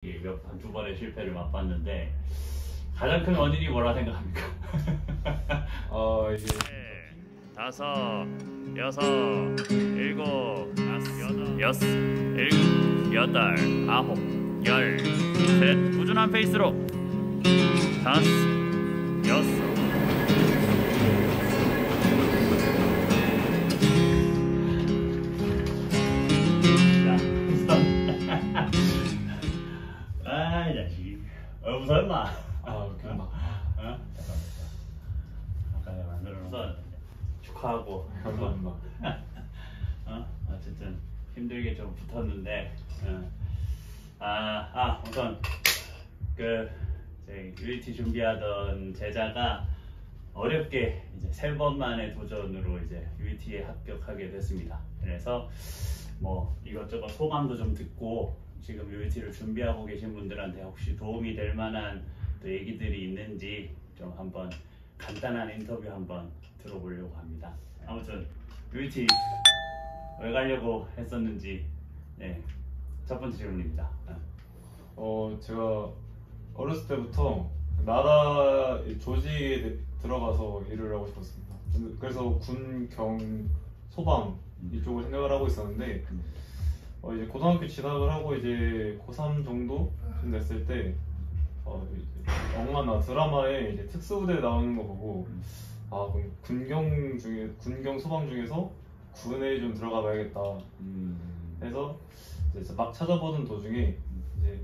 두 번의 실패를 맛봤는데 가장 큰 원인이 뭐라 생각합니까? 이게 다섯, 여섯, 일곱, 여섯, 일곱, 여덟, 아홉, 열, 셋. 꾸준한 페이스로 다섯, 여섯. 아, 자식. 무섭나? 그만. 아까 내가 만들어놓은 축하하고. 감사합니다. 어쨌든 힘들게 좀 붙었는데, 우선 저희 UET 준비하던 제자가 어렵게 이제 3번 만에 도전으로 이제 UET에 합격하게 됐습니다. 그래서 뭐 이것저것 소감도 좀 듣고 지금 UET를 준비하고 계신 분들한테 혹시 도움이 될 만한 또 얘기들이 있는지 좀 한번 간단한 인터뷰 한번 들어보려고 합니다. 아무튼 UET 왜 가려고 했었는지, 네, 첫 번째 질문입니다. 제가 어렸을 때부터 나라 조직에 들어가서 일을 하고 싶었습니다. 그래서 군, 경, 소방 이쪽을 생각을 하고 있었는데 이제 고등학교 진학을 하고 이제 고3 정도 됐을 때 영화나 드라마에 이제 특수부대 나오는 거 보고 그럼 군경 소방 중에서 군에 좀 들어가 봐야겠다 해서 이제 막 찾아보던 도중에 이제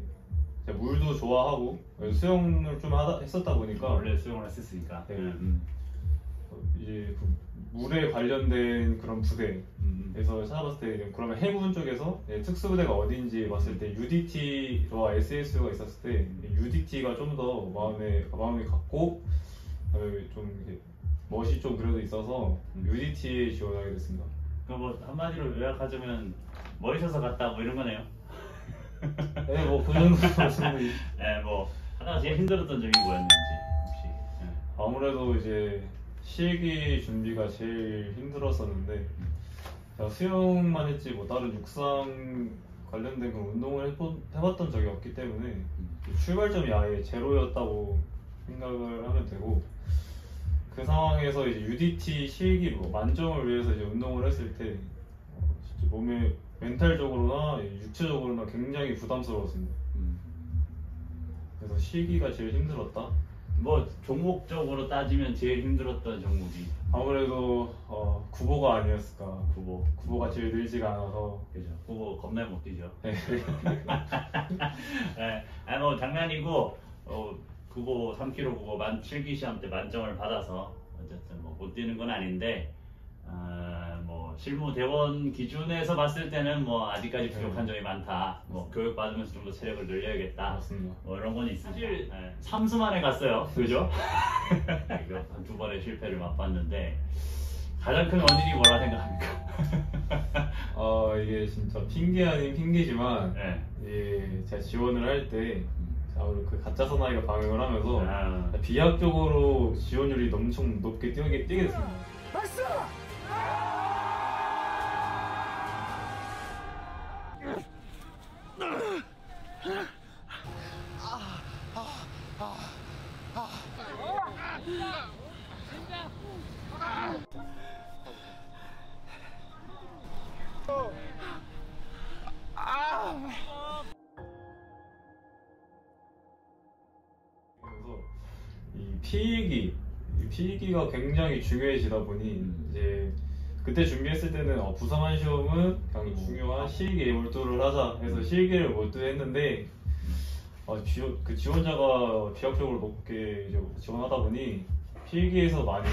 제가 물도 좋아하고 수영을 좀 했었다 보니까 원래 수영을 했었으니까. 네. 이제 그 물에 관련된 그런 부대에서 찾아봤을 때 그러면 해군 쪽에서 특수부대가 어딘지 봤을 때 UDT와 SSU가 있었을 때 UDT가 좀 더 마음이 갔고 좀 이렇게 멋이 좀 그래도 있어서 UDT에 지원하게 됐습니다. 그럼 뭐 한마디로 요약하자면 멋있어서 갔다 뭐 이런 거네요. 네, 뭐 그 정도 말씀드리. 네, 뭐 하다가 제일 힘들었던 점이 뭐였는지 혹시. 네. 아무래도 이제 실기 준비가 제일 힘들었었는데 제가 수영만 했지 뭐 다른 육상 관련된 그런 운동을 해봤던 적이 없기 때문에 출발점이 아예 제로였다고 생각을 하면 되고 그 상황에서 이제 UDT 실기 만점을 위해서 이제 운동을 했을 때 진짜 몸에 멘탈적으로나 육체적으로나 굉장히 부담스러웠습니다. 그래서 실기가 제일 힘들었다. 뭐 종목적으로 따지면 제일 힘들었던 종목이 아무래도 구보가 아니었을까. 구보가 제일 늘지가 않아서. 그죠. 구보 겁나 못 뛰죠. 네. 네. 뭐 장난이고 구보 3km 구보 실기 시험 때 만점을 받아서 어쨌든 뭐 못 뛰는 건 아닌데 뭐 실무 대원 기준에서 봤을 때는 뭐 아직까지 부족한 점이 많다. 뭐 교육 받으면서 좀 더 체력을 늘려야겠다. 맞습니다. 뭐 이런 건 있습니다. 사실 3수 만에 갔어요. 그죠? 한 2번의 실패를 맛봤는데 가장 큰 원인이 뭐라 생각합니까? 이게 진짜 핑계 아닌 핑계지만 네. 제가 지원을 할 때 그 가짜 사나이가 방영을 하면서 비약적으로 지원율이 엄청 높게 뛰게 됐습니다. 박수! 그래서 이 필기가 굉장히 중요해지다 보니 이제 그때 준비했을 때는 부상한 시험은 그냥 중요한 실기에 몰두를 하자 해서 실기를 몰두했는데 그 지원자가 비약적으로 높게 이제 지원하다 보니 필기에서 많이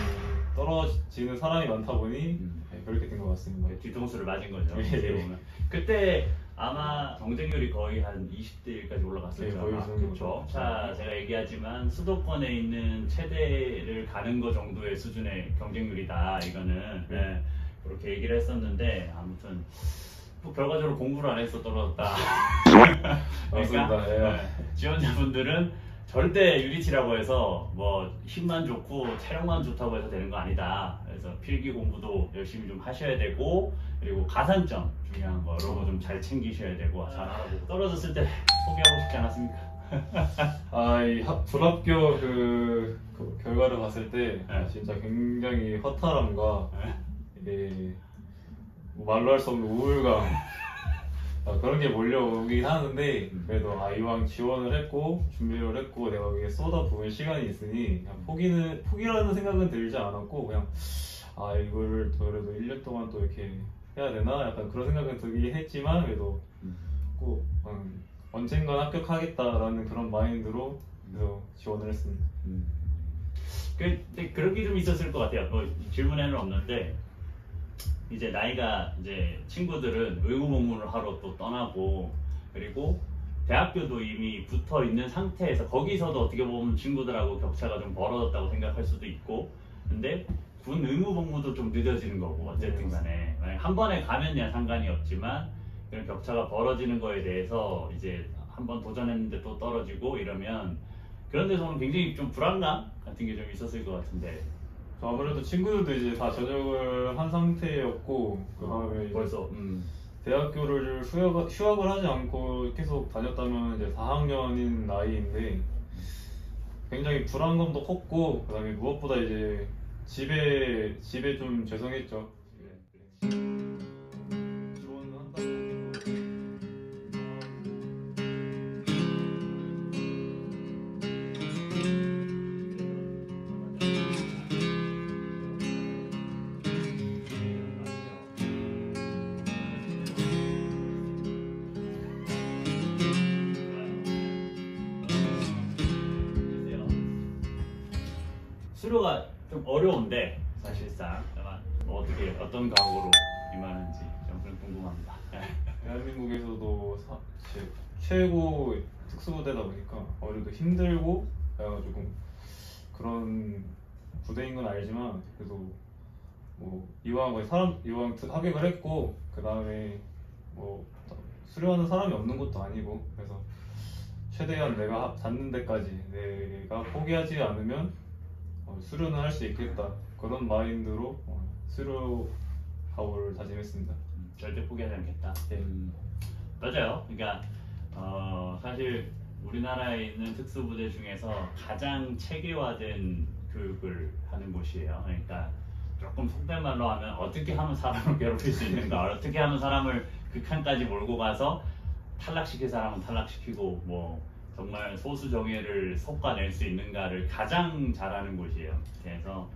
떨어지는 사람이 많다 보니 그렇게 된 것 같습니다. 뒤통수를 맞은 거죠. 네. 그때 아마 경쟁률이 거의 한 20대 1까지 올라갔었죠. 거의 그렇죠. 자, 제가 얘기하지만 수도권에 있는 체대를 가는 거 정도의 수준의 경쟁률이다. 이거는 그렇게 얘기를 했었는데 아무튼 뭐 결과적으로 공부를 안 해서 떨어졌다. 맞습니다. 그러니까 지원자분들은 절대 유리티라고 해서 뭐 힘만 좋고 체력만 좋다고 해서 되는 거 아니다. 그래서 필기 공부도 열심히 좀 하셔야 되고, 그리고 가산점 중요한 거 이런 거 좀 잘 챙기셔야 되고, 잘하고 떨어졌을 때 포기하고 싶지 않았습니까? 이 불합격 그 결과를 봤을 때 네. 진짜 굉장히 허탈함과 네. 이게 뭐 말로 할 수 없는 우울감 그런 게 몰려오긴 하는데, 그래도 이왕 지원을 했고 준비를 했고 내가 여기에 쏟아부은 시간이 있으니 그냥 포기라는 생각은 들지 않았고, 그냥 이거를 그래도 1년 동안 또 이렇게 해야 되나 약간 그런 생각은 들긴 했지만, 그래도 꼭 언젠간 합격하겠다라는 그런 마인드로 그래서 지원을 했습니다. 근데 그런 게 좀 있었을 것 같아요. 질문에는 없는데, 이제 나이가 이제 친구들은 의무복무를 하러 또 떠나고, 그리고 대학교도 이미 붙어 있는 상태에서 거기서도 어떻게 보면 친구들하고 격차가 좀 벌어졌다고 생각할 수도 있고, 근데 군 의무복무도 좀 늦어지는 거고, 어쨌든 간에 만약 한 번에 가면야 상관이 없지만 그런 격차가 벌어지는 거에 대해서 이제 한 번 도전했는데 또 떨어지고 이러면, 그런 데서는 굉장히 좀 불안감 같은 게 좀 있었을 것 같은데. 아무래도 친구들도 이제 다 전역을 한 상태였고, 그다음에 벌써 대학교를 휴학을 하지 않고 계속 다녔다면 이제 4학년인 나이인데 굉장히 불안감도 컸고, 그다음에 무엇보다 이제 집에 좀 죄송했죠. 지원을 한다고 해서 수료가 좀 어려운데 사실상 아마 어떤 각오로 임하는지 좀 궁금합니다. 대한민국에서도 최고 특수부대다 보니까 아무래도 힘들고 그래가지고 그런 부대인 건 알지만, 그래도 뭐 이왕 합격을 했고, 그 다음에 뭐 수료하는 사람이 없는 것도 아니고, 그래서 최대한 내가 닿는 데까지 내가 포기하지 않으면 수료는 할 수 있겠다, 그런 마인드로 수료 각오를 다짐했습니다. 절대 포기하지 않겠다. 네. 맞아요. 그러니까 사실 우리나라에 있는 특수부대 중에서 가장 체계화된 교육을 하는 곳이에요. 그러니까 조금 속된 말로 하면 어떻게 하면 사람을 괴롭힐 수 있는가, 어떻게 하면 사람을 극한까지 몰고 가서 탈락시킬 사람은 탈락시키고, 뭐 정말 소수 정예를 솎아낼 수 있는가를 가장 잘하는 곳이에요. 그래서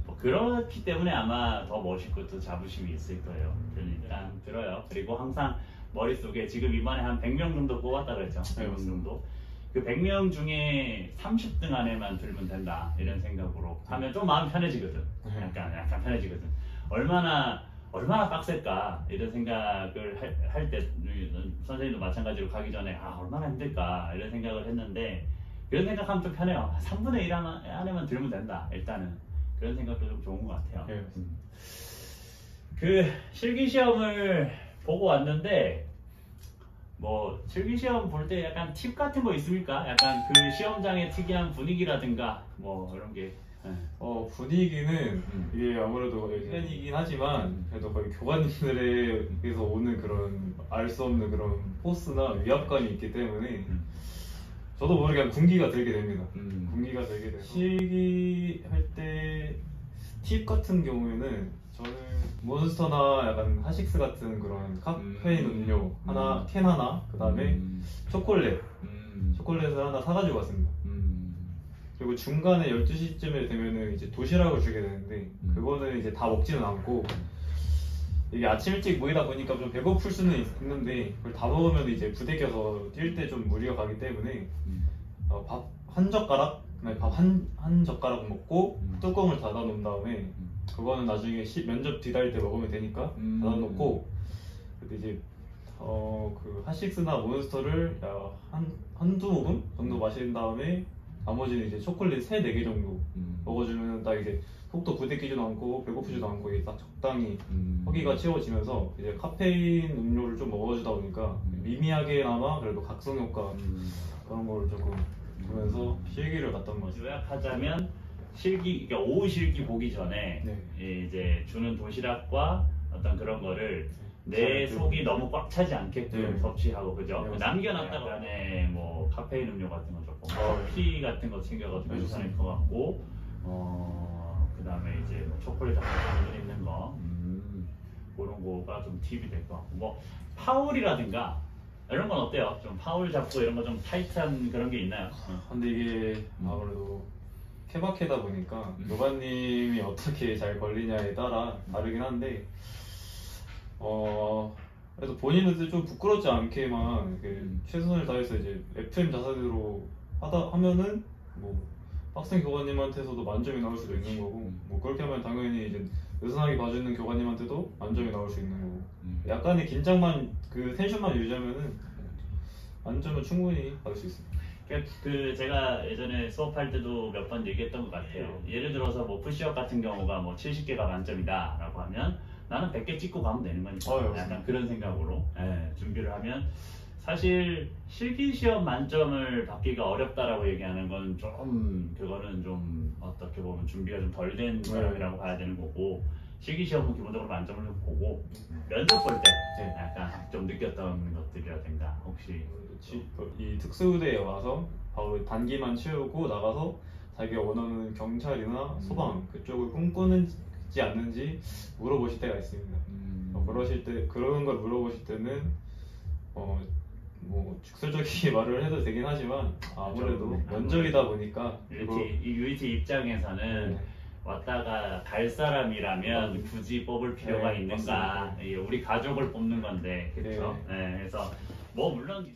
뭐 그렇기 때문에 아마 더 멋있고 또 자부심이 있을 거예요. 그러니까 들어요. 그리고 항상 머릿속에 지금 이번에 한 100명 정도 뽑았다 그랬죠. 100명 정도. 그 100명 중에 30등 안에만 들면 된다, 이런 생각으로 하면 좀 마음이 편해지거든. 약간 편해지거든. 얼마나 빡셀까 이런 생각을 할 때, 선생님도 마찬가지로 가기 전에 얼마나 힘들까 이런 생각을 했는데, 그런 생각하면 좀 편해요. 3분의 1 안에만 들면 된다, 일단은. 그런 생각도 좀 좋은 것 같아요. 네. 그 실기시험을 보고 왔는데, 뭐 실기시험 볼 때 약간 팁 같은 거 있습니까? 약간 그 시험장의 특이한 분위기라든가 뭐 이런 게. 분위기는 이게 아무래도 팬이긴 하지만, 그래도 거의 교관님들에게서 오는 그런 알 수 없는 그런 포스나 위압감이 있기 때문에 저도 모르게 그냥 군기가 들게 됩니다. 군기가 들게 돼서 실기할 때 팁 같은 경우에는 저는 몬스터나 약간 하식스 같은 그런 카페인 음료 캔 하나, 그 다음에 초콜릿을 하나 사가지고 왔습니다. 그리고 중간에 12시쯤에 되면은 이제 도시락을 주게 되는데, 그거는 이제 다 먹지는 않고, 이게 아침 일찍 모이다 보니까 좀 배고플 수는 있는데, 그걸 다 먹으면 이제 부대 껴서 뛸 때 좀 무리가 가기 때문에 밥 한 젓가락, 밥 한 젓가락 먹고 뚜껑을 닫아 놓은 다음에, 그거는 나중에 면접 뒤달 때 먹으면 되니까 닫아 놓고, 그때 이제 그 핫식스나 몬스터를 한두 모금 정도 마신 다음에 나머지는 이제 초콜릿 3-4개 정도 먹어주면 딱 이제 속도 부대끼지도 않고 배고프지도 않고 이게 딱 적당히 허기가 채워지면서, 이제 카페인 음료를 좀 먹어주다 보니까 미미하게나마 그래도 각성 효과 그런 거를 조금 보면서 실기를 갔던 거죠. 요약하자면 실기, 그러니까 오후 실기 보기 전에 네. 이제 주는 도시락과 어떤 그런 거를 내 속이 너무 꽉 차지 않게끔 네. 섭취하고 그죠? 네, 남겨놨다가 안에 뭐 카페인 음료 같은 거 조금 커피 같은 거 챙겨가지고 괜찮을 것 같고 그 다음에 이제 뭐 초콜릿 같은 거 있는 거 그런 거가 좀 팁이 될 것 같고 뭐 파울이라든가 이런 건 어때요? 좀 파울 잡고 이런 거 좀 타이트한 그런 게 있나요? 근데 이게 아무래도 케바케다 보니까 요가님이 어떻게 잘 걸리냐에 따라 다르긴 한데 그래도 본인은 좀 부끄럽지 않게만 이렇게 최선을 다해서 이제 FM 자세로 하면은 뭐 학생 교관님한테서도 만점이 나올 수도 있는 거고 뭐 그렇게 하면 당연히 이제 느슨하게 봐주는 교관님한테도 만점이 나올 수 있는 거고 약간의 긴장만 그 텐션만 유지하면은 만점은 충분히 받을 수 있습니다. 그 제가 예전에 수업할 때도 몇 번 얘기했던 것 같아요. 예를 들어서 뭐 푸시업 같은 경우가 뭐 70개가 만점이다라고 하면 나는 100개 찍고 가면 되는 거니까 약간 그런 생각으로 준비를 하면 사실 실기시험 만점을 받기가 어렵다라고 얘기하는 건 좀 그거는 좀 어떻게 보면 준비가 좀 덜 된 사람이라고 봐야 되는 거고 실기시험은 기본적으로 만점을 좀 보고 면접 볼 때 약간 좀 느꼈던 것들이라든가 혹시 이 특수부대에 와서 바로 단기만 채우고 나가서 자기가 원하는 경찰이나 소방 그쪽을 꿈꾸는지 않는지 물어보실 때가 있습니다. 그러실 때 그런 걸 물어보실 때는 뭐 직설적인 말을 해도 되긴 하지만 아무래도 면접이다 보니까 UET 입장에서는 왔다가 갈 사람이라면 굳이 뽑을 필요가 있는가? 우리 가족을 뽑는 건데, 그렇죠? 그래서 뭐 물론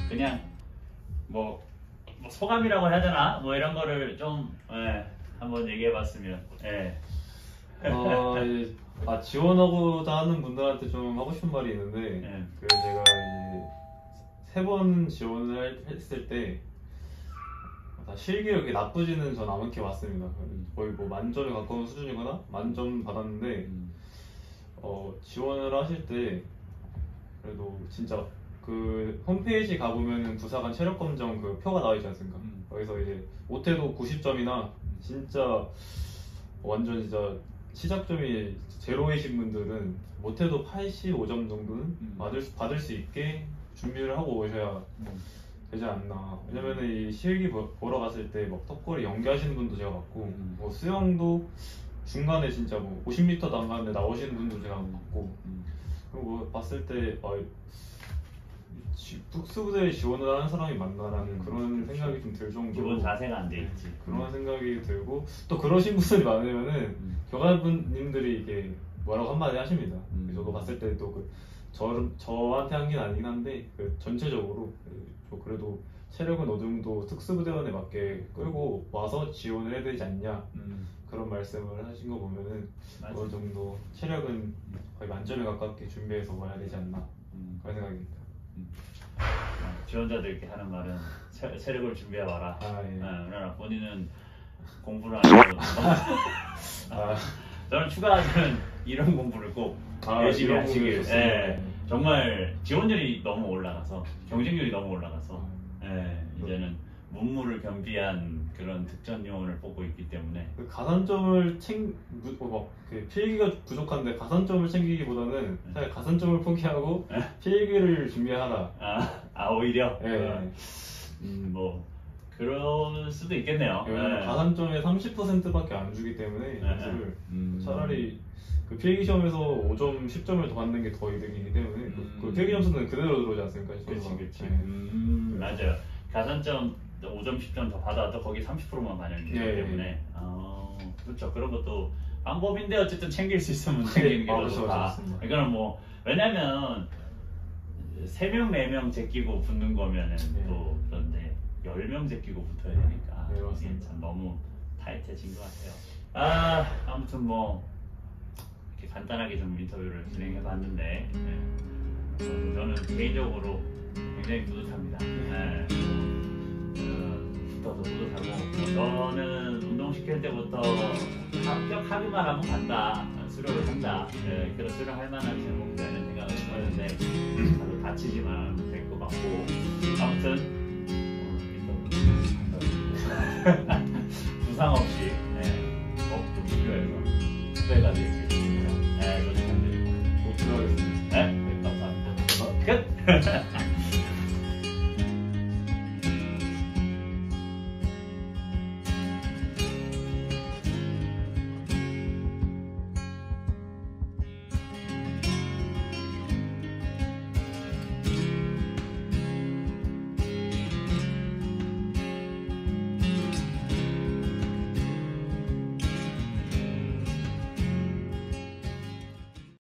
그냥 뭐 소감이라고 해야 되나? 뭐 이런 거를 좀 한번 얘기해봤으면. 지원하고자 하는 분들한테 좀 하고 싶은 말이 있는데 그 제가 이제 3번 지원을 했을 때 실기력이 나쁘지는 전 않게 왔습니다. 거의 뭐 만점에 가까운 수준이거나 만점 받았는데 지원을 하실 때 그래도 진짜 그 홈페이지 가보면은 부사관 체력검정 그 표가 나와있지 않습니까? 거기서 이제 못해도 90점이나 진짜 완전 진짜 시작점이 제로이신 분들은 못해도 85점 정도는 받을 수 있게 준비를 하고 오셔야 되지 않나. 왜냐면은 이 실기 보러 갔을 때 막 턱걸이 연기하시는 분도 제가 봤고 뭐 수영도 중간에 진짜 뭐 50m도 안 가는데 나오시는 분도 제가 봤고 그리고 뭐 봤을 때 특수부대에 지원을 하는 사람이 맞나라는 그런 생각이 좀 들 정도로 기본 자세가 안 돼 있지. 그런 생각이 들고 또 그러신 분들이 많으면은 교관님들이 이게 뭐라고 한마디 하십니다. 저도 봤을 때 또 저한테 한 게 아니긴 한데 전체적으로 그래도 체력은 어느 정도 특수부대원에 맞게 끌고 와서 지원을 해야 되지 않냐 그런 말씀을 하신 거 보면은 어느 정도 체력은 거의 만점에 가깝게 준비해서 와야 되지 않나 그런 생각입니다. 지원자들께 하는 말은 체력을 준비해와라. 그러나 본인은 공부를 안 해도 저는 추가하는 이런 공부를 꼭 열심히 하시길. 정말 지원율이 너무 올라가서 경쟁률이 너무 올라가서 이제는 문무를 겸비한 그런 득점 요원을 뽑고 있기 때문에 가산점을 필기가 부족한데 가산점을 챙기기보다는 차라리 가산점을 포기하고 필기를 준비하라. 오히려? 뭐 그럴 수도 있겠네요. 가산점의 30%밖에 안 주기 때문에 사실 차라리 그 필기 시험에서 5점, 10점을 더 받는 게 더 이득이기 때문에 그 필기 점수는 그대로 들어오지 않습니까? 그렇지. 맞아요. 가산점 5점, 10점 더 받아도 거기 30%만 반영이 되기 때문에 그렇죠. 그런 것도 방법인데 어쨌든 챙길 수 있으면 챙기는 게 더 좋다. 이거는 뭐 왜냐면 3명, 4명 제끼고 붙는 거면은 네. 또 그런데 10명 제끼고 붙어야 되니까 네, 이게 맞습니다. 참 너무 타이트해진 것 같아요. 아무튼 뭐 이렇게 간단하게 좀 인터뷰를 진행해 봤는데 저는 개인적으로 굉장히 뿌듯합니다. 네. 붙어서 뿌듯하고 저는 운동시킬 때부터 합격하기만 하면 간다, 수료를 한다, 그런 수료할 만한 제목이라는 생각을 했었는데 다들 다치지만 않으면 될 것 같고 아무튼 부상 없이 좀 필요해서 후배가 되겠습니다. 조직함드리고 꼭 들어가겠습니다. 감사합니다. 끝!